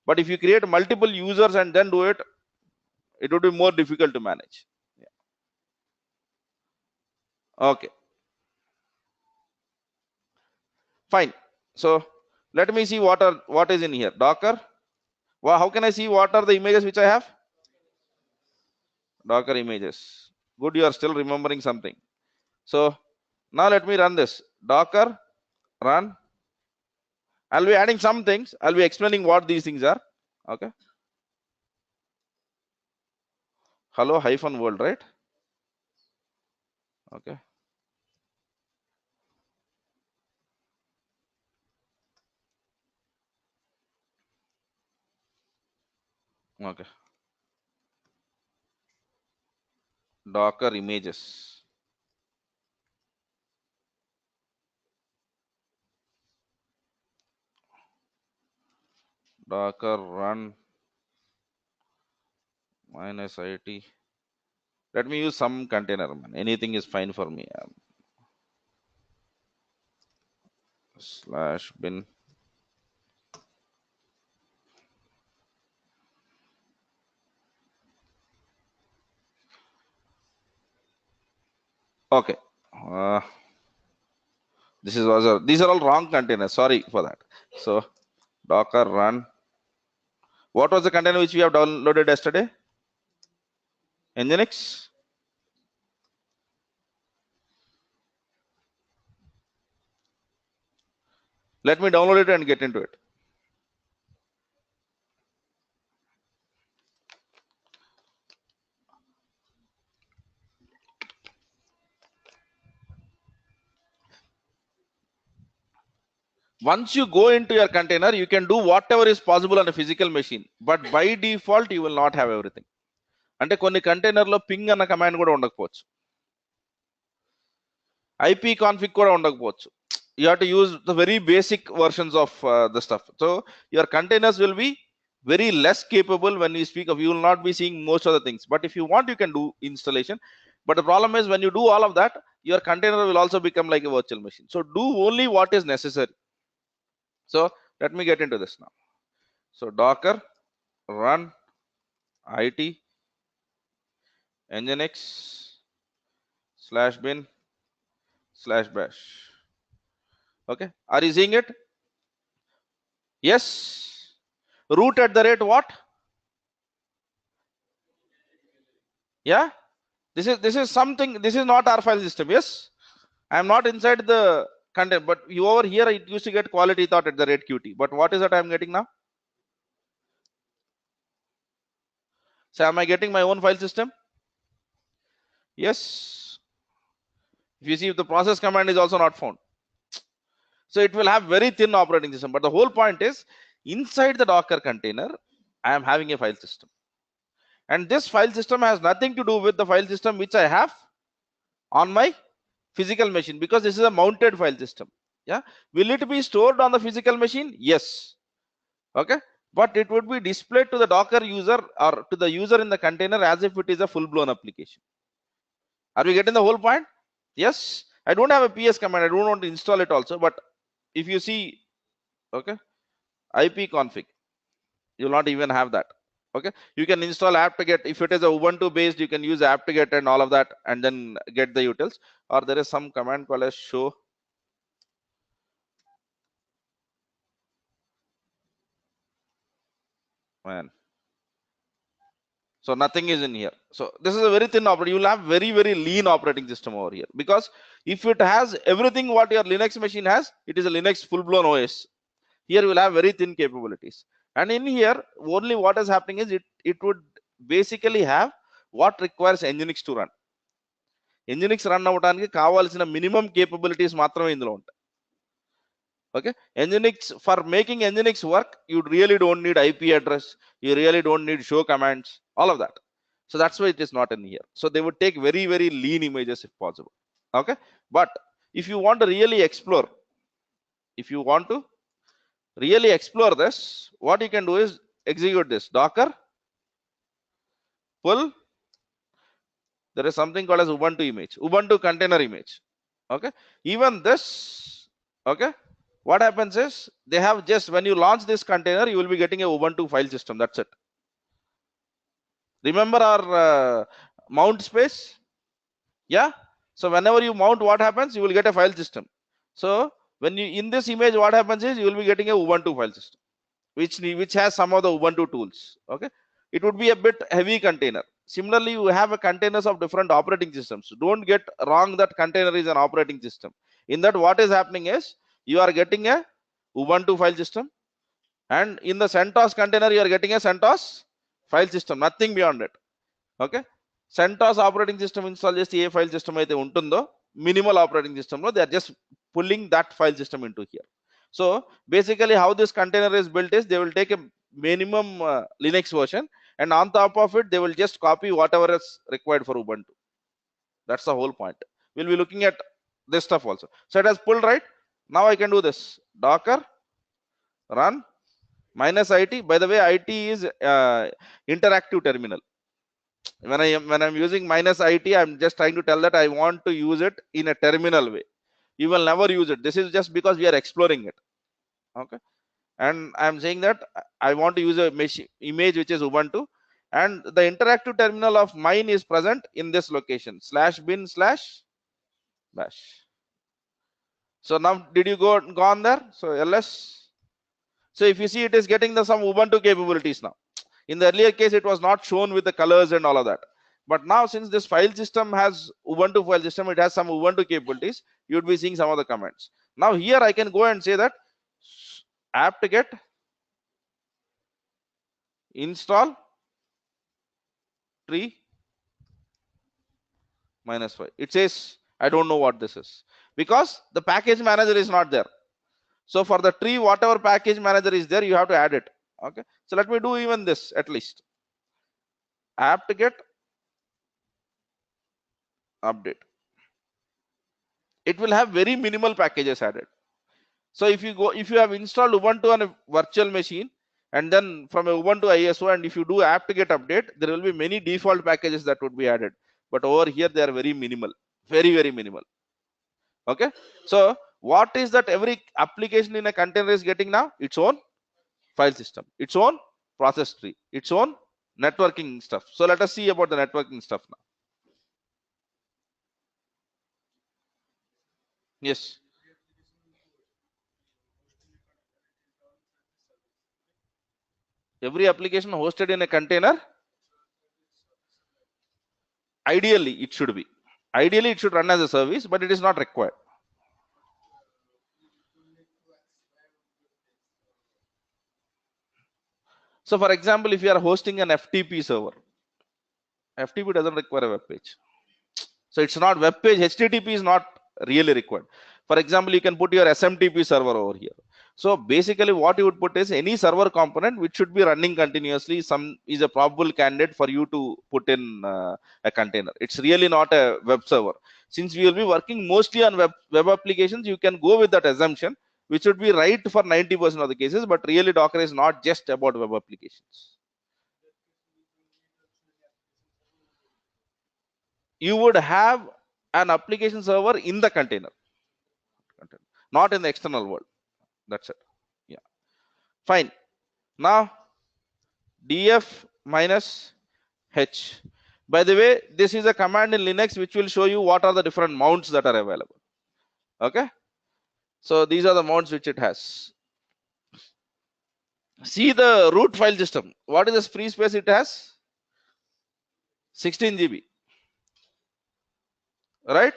But if you create multiple users and then do it, it would be more difficult to manage. Yeah. Okay, fine. So let me see what is in here. Docker. Well, how can I see what are the images which I have? Docker images. Good, you are still remembering something. So now let me run this. Docker run. I'll be adding some things. I'll be explaining what these things are. Okay. Hello hyphen world, right? Okay. Okay. Docker images. Docker run -it. Let me use some container, man. Anything is fine for me. /bin. Okay. These are all wrong containers. Sorry for that. So Docker run. What was the container which we have downloaded yesterday? Nginx. Let me download it and get into it. Once you go into your container, you can do whatever is possible on a physical machine, but by default you will not have everything. అంటే కొన్ని container లో ping అన్న command కూడా ఉండకపోవచ్చు, IP config కూడా ఉండకపోవచ్చు. You have to use the very basic versions of the stuff. So your containers will be very less capable when we speak of. You will not be seeing most of the things, but if you want, you can do installation. But the problem is when you do all of that, your container will also become like a virtual machine. So do only what is necessary. So let me get into this now. So Docker run it nginx /bin /bash. Okay, are you seeing it? Yes. Root at the rate what? Yeah, this is something. This is not our file system. Yes, I am not inside the content, but you over here it used to get quality thought at the rate qt. But what is that I am getting now? So am I getting my own file system? Yes. If you see, if the process command is also not found, so it will have very thin operating system. But the whole point is, inside the Docker container, I am having a file system, and this file system has nothing to do with the file system which I have on my physical machine, because this is a mounted file system. Yeah, will it be stored on the physical machine? Yes. Okay, but it would be displayed to the Docker user or to the user in the container as if it is a full-blown application. Are we getting the whole point? Yes. I don't have a PS command. I don't want to install it also. But if you see, okay, ipconfig, you will not even have that. Okay, you can install apt-get. If it is a Ubuntu based, you can use apt-get and all of that, and then get the utils. Or there is some command called as show. Man. So nothing is in here. So this is a very thin operating. You will have very, very lean operating system over here, because if it has everything what your Linux machine has, it is a Linux full-blown OS. Here you will have very thin capabilities. And in here, only what is happening is it would basically have what requires Nginx to run. Nginx run avvadaniki kavalsina minimum capabilities మాత్రమే ఇందులో ఉంటాయి. Okay, Nginx, for making Nginx work, you really don't need IP address, you really don't need show commands, all of that. So that's why it is not in here. So they would take very, very lean images if possible. Okay, but if you want to really explore, if you want to really explore this, what you can do is execute this docker pull. There is something called as Ubuntu image, Ubuntu container image. Okay, even this, okay, what happens is they have just, when you launch this container, you will be getting a Ubuntu file system. That's it. Remember our mount space? Yeah. So whenever you mount, what happens? You will get a file system. So when you, in this image, what happens is you will be getting a Ubuntu file system, which has some of the Ubuntu tools. Okay, it would be a bit heavy container. Similarly, you have a containers of different operating systems. Don't get wrong that container is an operating system. In that, what is happening is you are getting a Ubuntu file system, and in the CentOS container you are getting a CentOS file system, nothing beyond it. Okay, CentOS operating system install చేస్తే ఏ file system అయితే ఉంటుందో minimal operating system లో they are just pulling that file system into here. So basically how this container is built is they will take a minimum Linux version, and on top of it they will just copy whatever is required for Ubuntu. That's the whole point. We'll be looking at this stuff also. So it has pulled, right? Now I can do this docker run -it. By the way, it is interactive terminal. When I'm using -it, I'm just trying to tell that I want to use it in a terminal way. You will never use it. This is just because we are exploring it. Okay, and I'm saying that I want to use a image which is Ubuntu, and the interactive terminal of mine is present in this location /bin/bash. So now did you go on there? So ls. So if you see, it is getting some Ubuntu capabilities now. In the earlier case, it was not shown with the colors and all of that. But now, since this file system has Ubuntu file system, it has some Ubuntu capabilities. You would be seeing some of the commands. Now here I can go and say that apt-get install tree -5. It says I don't know what this is, because the package manager is not there. So for the tree, whatever package manager is there, you have to add it. Okay, so let me do even this at least. Apt-get update. It will have very minimal packages added. So if you have installed Ubuntu on a virtual machine, and then from a Ubuntu ISO, and if you do apt-get update, there will be many default packages that would be added. But over here they are very minimal, very, very minimal. Okay, so what is that every application in a container is getting now? Its own file system, its own process tree, its own networking stuff. So let us see about the networking stuff now. Yes, every application hosted in a container, ideally it should be, ideally it should run as a service, but it is not required. So for example, if you are hosting an FTP server, FTP doesn't require a web page. So it's not web page. HTTP is not really required. For example, you can put your SMTP server over here. So basically what you would put is any server component which should be running continuously, some is a probable candidate for you to put in a container. It's really not a web server. Since we will be working mostly on web applications, you can go with that assumption, which would be right for 90% of the cases, but really Docker is not just about web applications. you would have an application server in the container, not in the external world. That's it. Yeah, fine. Now df minus h. By the way, this is a command in Linux which will show you what are the different mounts that are available. Okay, so these are the mounts which it has. See the root file system. What is the free space it has? 16 GB, right?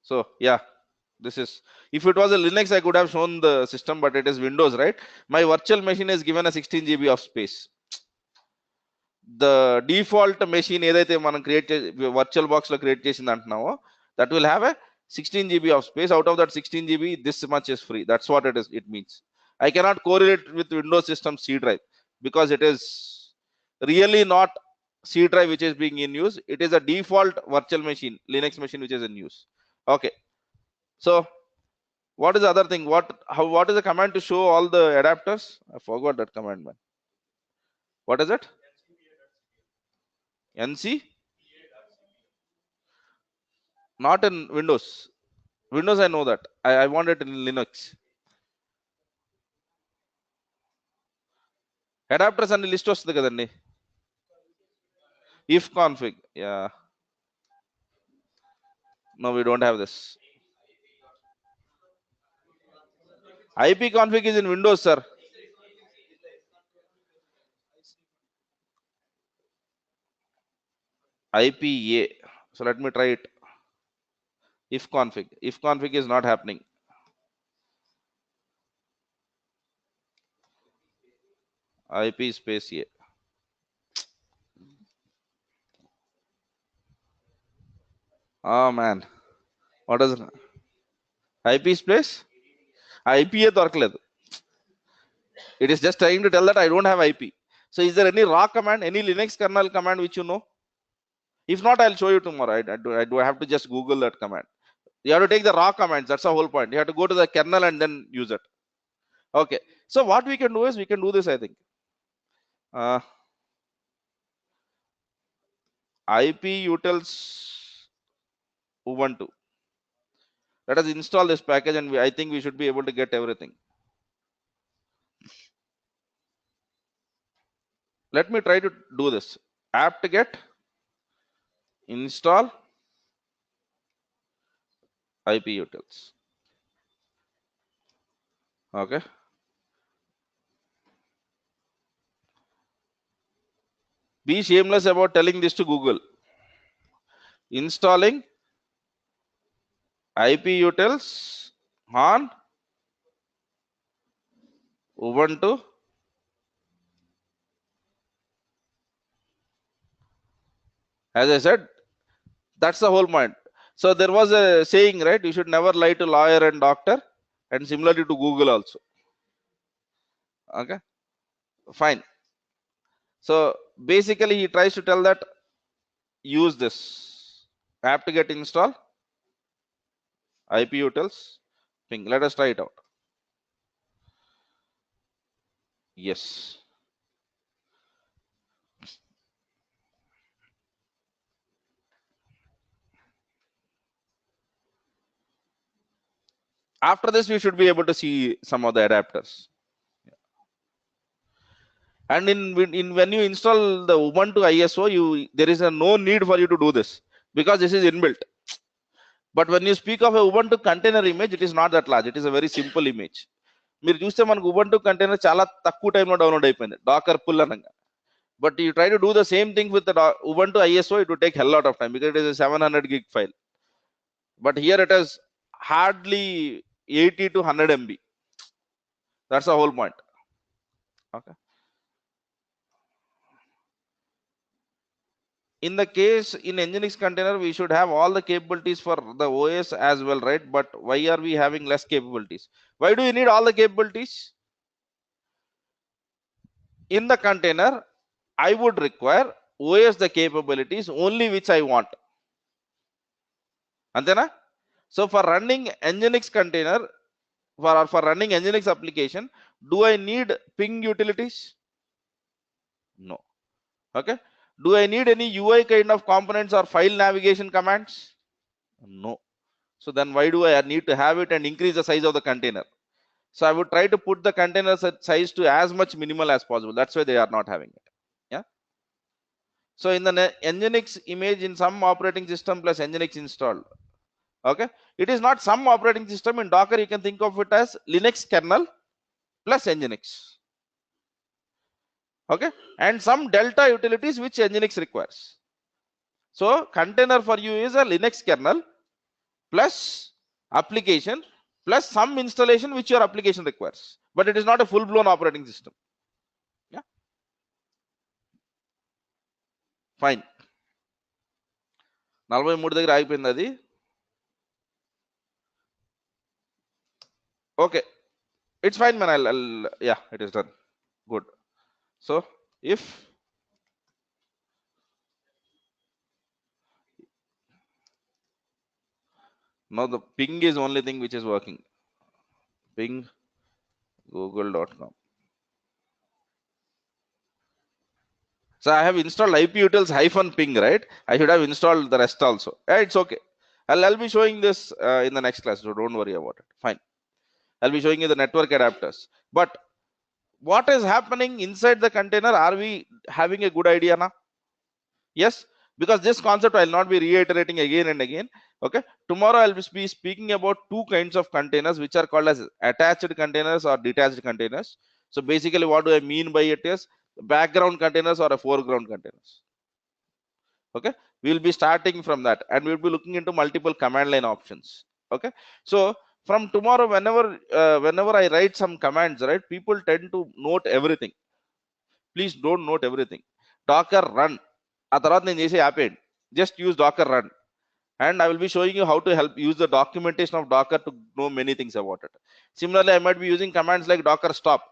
So yeah, this is, if it was a Linux, I could have shown the system, but it is Windows, right? My virtual machine is given a 16 GB of space. The default machine ఏదైతే మనం create virtual box లో create చేసింది అంటున్నామో, that will have a 16 GB of space. Out of that 16 GB, this much is free. That's what it is. It means I cannot correlate with Windows system C drive because it is really not C drive which is being in use. It is a default virtual machine, Linux machine, which is in use. Okay, so what is the other thing? What is the command to show all the adapters? I forgot that command, man. What is it? NC? Not in Windows. Windows, I know that. I want it in Linux. Adapters and list వస్తుంది కదండి. If config. Yeah. No, we don't have this. IP config is in Windows, sir. IPA. So let me try it. If config. If config is not happening. IP space A. Oh man. What is it? IP space? IPA దొరకలేదు. It is just trying to tell that I don't have IP. So is there any raw command, any Linux kernel command which you know? If not, I'll show you tomorrow. I do have to just Google that command. You have to take the raw commands. That's the whole point. You have to go to the kernel and then use it. Okay. So what we can do is we can do this, I think. IP utils Ubuntu. Let us install this package and I think we should be able to get everything. Let me try to do this. apt-get install IP utils. Okay. Be shameless about telling this to Google. Installing IP utils on Ubuntu as I said. That's the whole point. So there was a saying, right? You should never lie to lawyer and doctor, and similarly to Google also. Okay, fine. So basically he tries to tell that use this apt-get install IP utils ping. Let us try it out. Yes. After this, we should be able to see some of the adapters. And when you install the Ubuntu ISO, there is no need for you to do this because this is inbuilt. But when you speak of a Ubuntu container image, it is not that large. It is a very simple image. మీరు చూస్తే మనకు Ubuntu container చాలా తక్కువ టైంలో download అయిపోయింది, Dakar pull అనగా. But you try to do the same thing with the Ubuntu ISO, it would take hell lot of time because it is a 700 gig file. But here it is hardly 80 to 100 MB. That's the whole point. Okay. In the case in Nginx container, we should have all the capabilities for the OS as well, right? But why are we having less capabilities? Why do you need all the capabilities? In the container, I would require OS the capabilities only which I want. Antena? So for running Nginx container, for running Nginx application, do I need ping utilities? No. Okay. Do I need any UI kind of components or file navigation commands? No. So then why do I need to have it and increase the size of the container? So I would try to put the container size to as much minimal as possible. That's why they are not having it. Yeah. So in the Nginx image, in some operating system plus Nginx installed. Okay. It is not some operating system. In Docker, you can think of it as Linux kernel plus Nginx. Okay. And some Delta utilities which Nginx requires. So container for you is a Linux kernel plus application plus some installation which your application requires. But it is not a full-blown operating system. Yeah. Fine. 43 దగ్గర ఆగిపోయింది అది. Okay, it's fine, man. I'll yeah, it is done. Good. So if now the ping is only thing which is working. Ping google.com. So I have installed iputils -ping, right? I should have installed the rest also. Yeah, it's okay. I'll be showing this in the next class, so don't worry about it. Fine. I'll be showing you the network adapters. But what is happening inside the container? Are we having a good idea now? Yes, because this concept I'll not be reiterating again and again. Okay, tomorrow I'll be speaking about two kinds of containers which are called as attached containers or detached containers. So basically what do I mean by it is background containers or a foreground containers. Okay, we'll be starting from that and we'll be looking into multiple command line options. Okay, so from tomorrow, whenever I write some commands, right, people tend to note everything. Please don't note everything. Docker run, ఆ తర్వాత నేను చేసే ఆపేయండి. Just use docker run and I will be showing you how to help use the documentation of Docker to know many things about it. Similarly, I might be using commands like docker stop.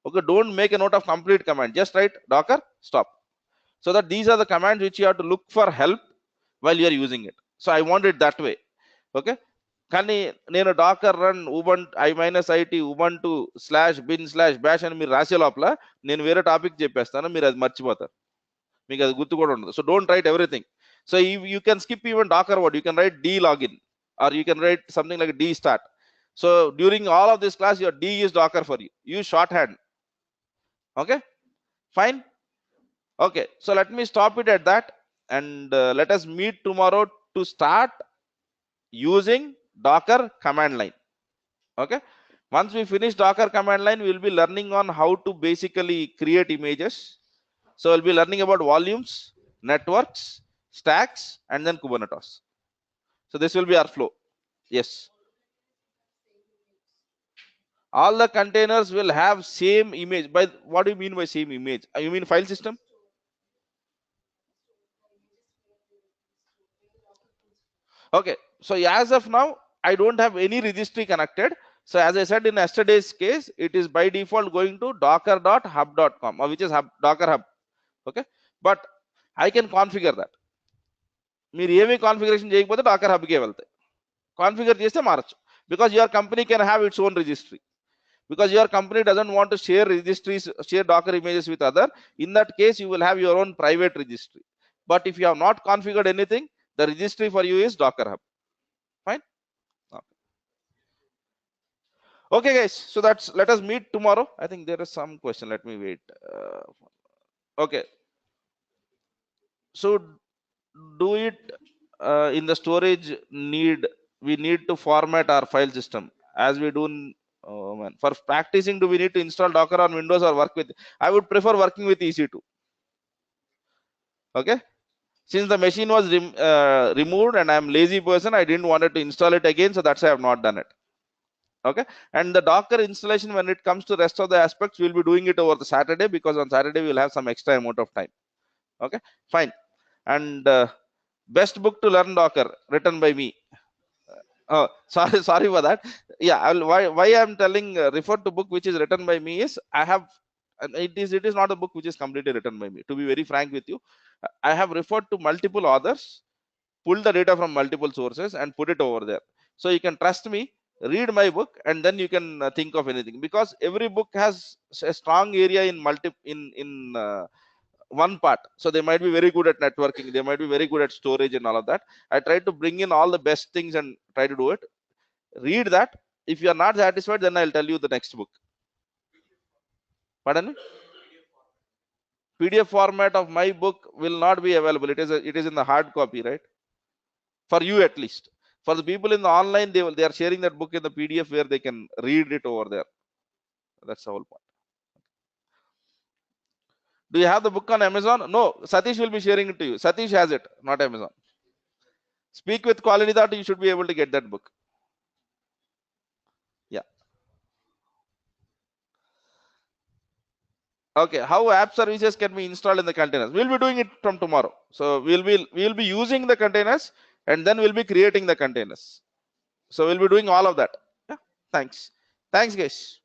Okay, don't make a note of complete command, just write docker stop, so that these are the commands which you have to look for help while you are using it. So I want it that way. Okay, కానీ నేను Dakar run Ubuntu i-it Ubuntu /bin/bash అని మీరు రాసే లోపల నేను వేరే topic చెప్పేస్తాను, మీరు అది మర్చిపోతారు, మీకు అది గుర్తు కూడా ఉండదు. So don't write everything. So you can skip even docker word, you can write d login or you can write something like d start. So during all of this class your d is docker for you, use shorthand. Okay, fine. Okay, so let me stop it at that and let us meet tomorrow to start using docker command line. Okay, once we finish docker command line we will be learning on how to basically create images. So we'll be learning about volumes, networks, stacks, and then Kubernetes. So this will be our flow. Yes, all the containers will have same image. By what do you mean by same image? You mean file system? Okay, so as of now I don't have any registry connected. So as I said in yesterday's case, it is by default going to docker.hub.com, or which is docker hub. Okay, but I can configure that. మీరు ఏమీ configuration చేయకపోతే Dakar హబ్కే వెళ్తాయి, configure చేస్తే మారచ్చు. Because your company can have its own registry, because your company doesn't want to share registries, share docker images with other. In that case you will have your own private registry. But if you have not configured anything, the registry for you is docker hub. Fine. Okay guys, so that's, let us meet tomorrow. I think there is some question, let me wait. Okay, so do it in the storage need, we need to format our file system as we do oh man, for practicing. Do we need to install docker on Windows or work with, I would prefer working with EC2. Okay, since the machine was removed and I'm lazy person, I didn't want to install it again, so that's why I have not done it. Okay, and the docker installation, when it comes to rest of the aspects, we'll be doing it over the Saturday, because on Saturday we'll have some extra amount of time. Okay, fine. And best book to learn docker written by me. Oh, sorry for that. Yeah, why I'm telling refer to book which is written by me is, I have, and it is not a book which is completely written by me, to be very frank with you. I have referred to multiple authors, pulled the data from multiple sources and put it over there. So you can trust me, read my book and then you can think of anything, because every book has a strong area in one part. So they might be very good at networking, they might be very good at storage and all of that. I try to bring in all the best things and try to do it. Read that. If you are not satisfied, then I'll tell you the next book. Pardon me? PDF format of my book will not be available. It is in the hard copy, right? For you at least. For the people in the online, they are sharing that book in the PDF where they can read it over there. That's the whole point. Do you have the book on Amazon? No, Satish will be sharing it to you. Satish has it, not Amazon. Speak with Quality Thought, you should be able to get that book. Yeah. Okay, how app services can be installed in the containers? We'll be doing it from tomorrow. So we'll be using the containers and then we'll be creating the containers. So we'll be doing all of that. Yeah. Thanks. Thanks, guys.